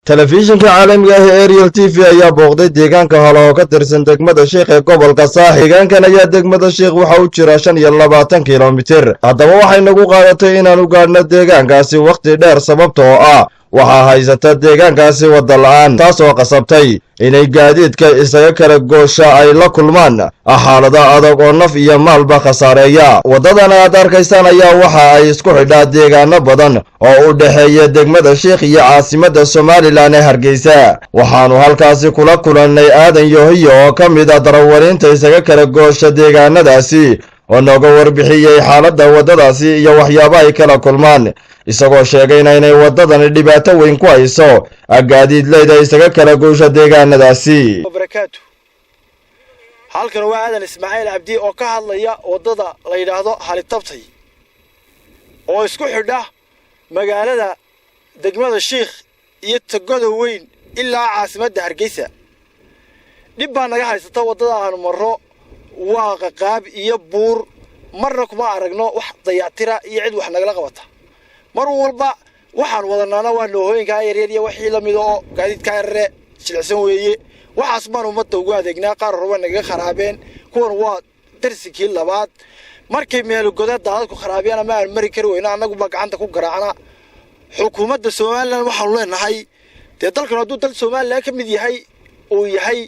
telefishinka caalamiga ah ee Ariel TV ayaa booqday deegaanka halo oo ka tirsan degmada Sheekh ee gobolka Saaxil. Deegaankan ayaa degmada Sheekh waxa uu jiraa 25 kiiloomitir. Haddaba waxay nagu qaadatay inaan u gaadhno deegaankaasi waqti dheer sababtoo ah waxaa haysata deegaankaasi wadda la'aan taasoo qasabtay inay gaadiidka isaga kala goosha ay la kulmaan xaalado adag oo naf iyo maalba khasaareeya. Waddadan aad arkaysaan ayaa waxa ay isku xidhaa deegaano badan oo u dhaxeeya degmada Sheekh iyo caasimadda Somaliland ee Hargeysa. Waxaanu halkaasi kula kulannay Aadan Yohiyo oo ka mid ah darawaliinta isaga kala goosha deegaanadaasi oo nooga warbixiyay xaaladda waddadaasi iyo waxyaabaha ay kala kulmaan, isagoo sheegayna inay waddadani dhibaato weyn ku hayso gaadiidleyda isaga kala goosha deegaanadaasi. halkan waa Aadan Ismaaciil Cabdi oo ka hadlaya waddada la yiraahdo Halitabtay oo isku xidha magaalada degmada Sheekh iyo Togoda weyn ilaa caasimadda Hargeysa. dhib baa naga haysata waddada aan marro waa qaab iyo buur marna kuma aragno wax dayactira iyo cid wax nagala qabata. mar walba waxaan wadanaana waa noohooyinka yaryar iyo wixii la mid oo gaadiidka yarre jilicsan weeye. waxaas baan ummadda ugu adeegnaa qaar rooba naga kharaabeen kuwan waa darsikii labaad markay meel godad daadku kharaabeen ama aan mari kari weyna anagu ba gacanta ku garaacna. xukuumadda Soomaaliland waxaan leenahay dalkan hadduu dal Soomaaliland ka mid yahay oo yahay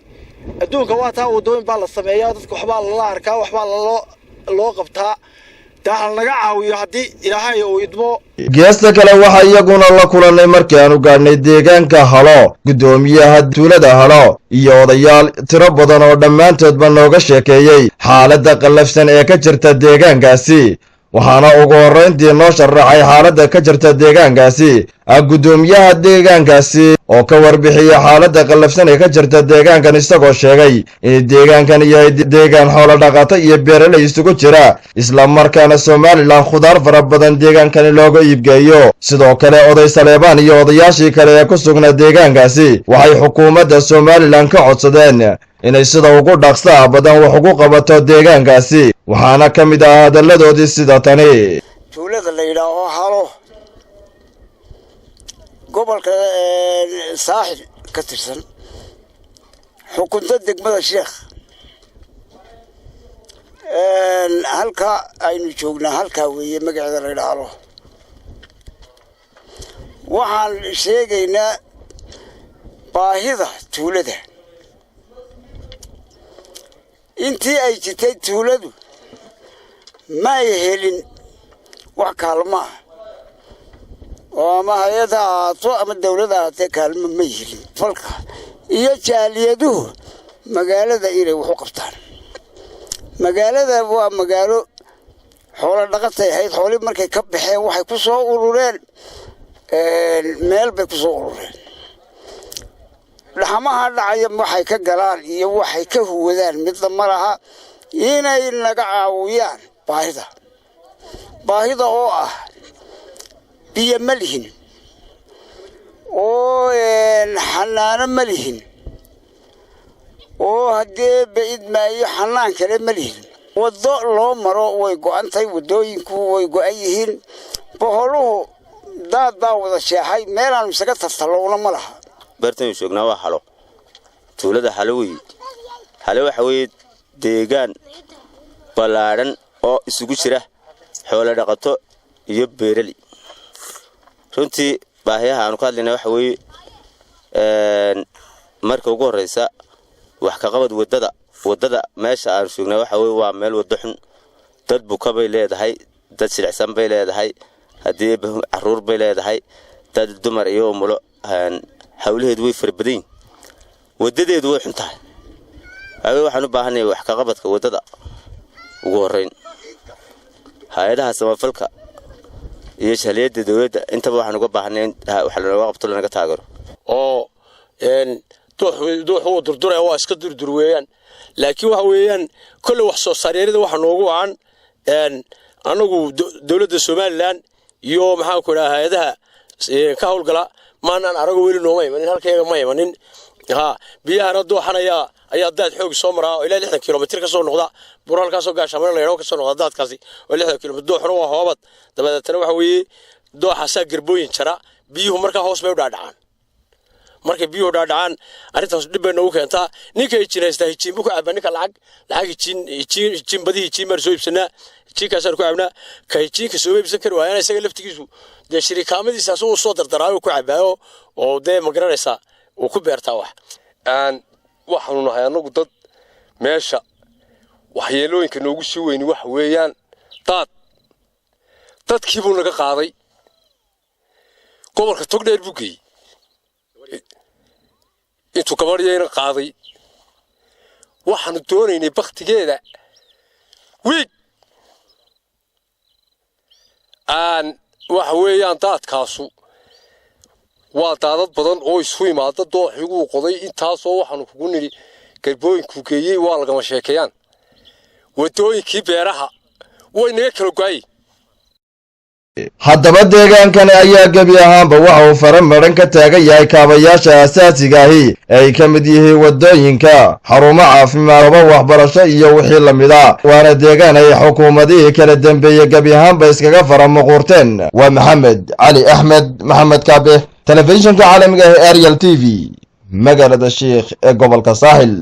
adduunka waa taa wadooyin baa la sameeyaa dadka waxba la arkaa waxba loo qabtaa taa naga caawiyo haddii Ilaahay uu idmo. geesta kale waxa iyaguna la kulannay markii aanu gaadhnay deegaanka Halo gudoomiyaha tuulada Halo iyo odayaal tiro badan oo dhammaantoodba nooga sheekeeyay xaaladda qallafsan ee ka jirta deegaankaasi. waxaana ugu horreyntii noo sharaxay xaaladda ka jirta deegaankaasi gudoomiyaha deegaankaasi oo ka warbixiyay xaaladda qallafsan ee ka jirta deegaankan, isagoo sheegay in deegaankan yahay deegaan xoolo dhaqato iyo beeraley isugu jira isla markaana Somaliland khudaar fara badan deegaankani looga iibgeeyo. sidoo kale oday Saleebaan iyo odayaashii kale ee ku sugnaa deegaankaasi waxay xukuumadda Somaliland ka codsadeen inay sida ugu dhaqsaha badan wax ugu qabato deegaankaasi. waxaana ka mid ah hadalladoodii sida tani: tuulada la yiraahdo Halo gobolka Saaxil ka tirsan xukunta degmada Sheekh halka aynu joognaa halka weeye magaceeda la yiraahdo. waxaan sheegaynaa baahida tuulada intii ay jirtay tuuladu ma helin wax kaalmo ah oo ama hay'ada ahaato ama dawladda ahaatee kaalmo ma helin. falka iyo jaaliyaduhu magaalada inay wax u qabtaan. magaalada waa magaalo xoolo dhaqatay ahayd. xoolii markay ka baxeen waxay ku soo urureen meel bay ku soo urureen. dhaxamaha dhacaya waxay ka galaan iyo waxay ka huwadaan midna ma laha. inay naga caawiyaan baahida oo ah biyo ma lihin oo xanaano ma lihin oo haddii bayd maayo xanaan kale ma lihin. waddo loo maro way go'antay, waddooyinku way go'an yihiin. boholuhu daad baa wada sheexay meelaan isaga tartalowna ma laha. bartan joognaa waa Halo tuulada Halo waxa weeye deegaan balaaran oo isugu jira xoolo dhaqato iyo beeraley. runtii baahiyaha aanu ka hadlaynaa waxa weeye marka ugu horeysa wax ka qabad waddada meesha aanu joognaa waxa weeye waa meel waddo xun. dad buka bay leedahay, dad silicsan bay leedahay, haddii caruur bay leedahay, dad dumar iyo umulo hawlaheedu way farbadan. waddadeedu way xun tahay. waxaan u baahanahay wax ka qabadka waddada ugu horeyn. hay'adaha samafalka iyo shaqaalada dawladda intaba waxaan uga baahanahay wax looga qabto lanaga taageero. oo dooxu durduray waa iska durdurweeyaan. laakiin waxa weeyaan kullu wax soo saareerida waxa noogu aan anagu dawladda Somaliland iyo maxaan ku rahaa hay'adaha ka hawlgala maanan arago weli noomay in halkayga ma imanin. biyaha dooxanaya ayaa daad xoog soo maraa ilaa 60 kiiloomitir ka soo noqda buralka soo gaashamay la yiraahdo ka soo noqda daadkaasi oo 60 kiiloomitir dooxna waa hoobad. dabadeetna waxa weeye dooxaasa garbooyin jara biyuhu marka hoos bay u dhaadhacaan. markay biyuhu dhaadhacaan arrintaas dhib bay noogu keentaa ninka hijinaystaa hijiin buu ku cabaa ninka lacag hijiin badii hijiin baan soo iibsanaa hijiinkaasaan ku cabnaa ka hijiinka soo iibsan kari waayana isaga laftigiisu dee shirikaamadiisa asagoo soo dardaraayo ku cabaayo oo dee ma garanaysaa uu ku beertaa wax waxaanu nahay annagu dad meesha waxyeelooyinka noogu sii weyni waxa weeyaan dadkii buu naga qaaday gobolka togdheer buu geeyey intuu gabadhyayna qaaday waxaanu doonaynay baktigeeda wiig waxa weeyaan daadkaasu waa daadad badan oo isu yimaada dooxiguu qoday intaasoo waxaanu kugu nidhi garbooyinkuu geeyey waa lagama sheekeeyaan waddooyinkii beeraha way naga kala go'ay haddaba deegaankani ayaa gebi ahaanba waxa uu fara maran ka taagan yahay kaabayaasha asaasiga ahi ay ka mid yihiin waddooyinka xarumo caafimaad goobo waxbarasho iyo wixii la mid a waana deegaan ay xukuumadihii kala dambeeyey gebi ahaanba iskaga fara muquurteen waa maxamed cali axmed maxamed kaabe telefishinka caalamiga ah ee Ariel TV magaalada Sheekh ee gobolka Saaxil.